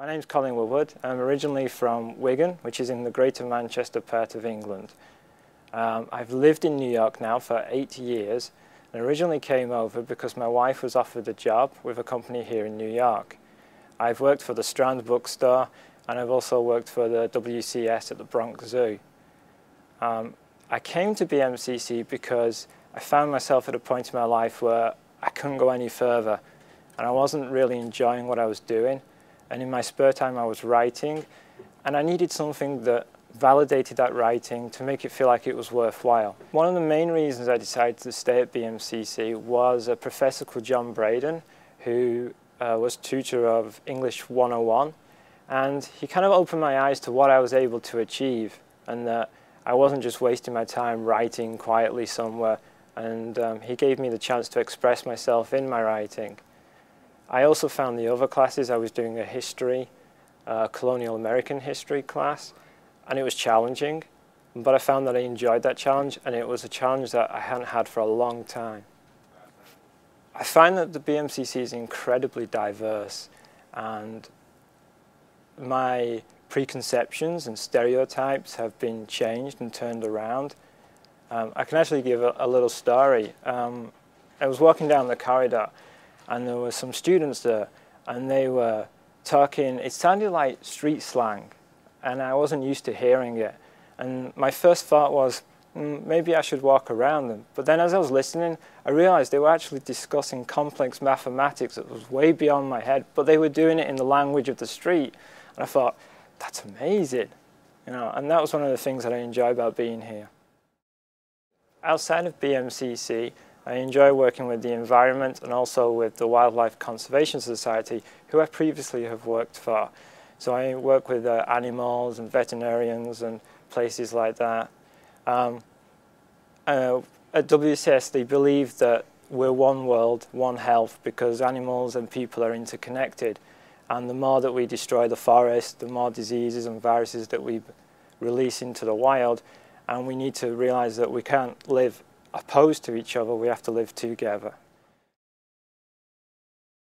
My name's Colin Woodward. I'm originally from Wiggin, which is in the Greater Manchester part of England. I've lived in New York now for 8 years and originally came over because my wife was offered a job with a company here in New York. I've worked for the Strand Bookstore and I've also worked for the WCS at the Bronx Zoo. I came to BMCC because I found myself at a point in my life where I couldn't go any further and I wasn't really enjoying what I was doing. And in my spare time I was writing, and I needed something that validated that writing to make it feel like it was worthwhile. One of the main reasons I decided to stay at BMCC was a professor called John Braden, who was tutor of English 101, and he kind of opened my eyes to what I was able to achieve, and that I wasn't just wasting my time writing quietly somewhere, and he gave me the chance to express myself in my writing. I also found the other classes. I was doing a history, colonial American history class, and it was challenging, but I found that I enjoyed that challenge, and it was a challenge that I hadn't had for a long time. I find that the BMCC is incredibly diverse, and my preconceptions and stereotypes have been changed and turned around. I can actually give a little story. I was walking down the corridor, and there were some students there, and they were talking, it sounded like street slang, and I wasn't used to hearing it. And my first thought was, maybe I should walk around them. But then as I was listening, I realized they were actually discussing complex mathematics that was way beyond my head, but they were doing it in the language of the street. And I thought, that's amazing. And that was one of the things that I enjoy about being here. Outside of BMCC, I enjoy working with the environment and also with the Wildlife Conservation Society, who I previously have worked for. So I work with animals and veterinarians and places like that. At WCS, they believe that we're one world, one health, because animals and people are interconnected. And the more that we destroy the forest, the more diseases and viruses that we release into the wild. And we need to realize that we can't live opposed to each other, we have to live together.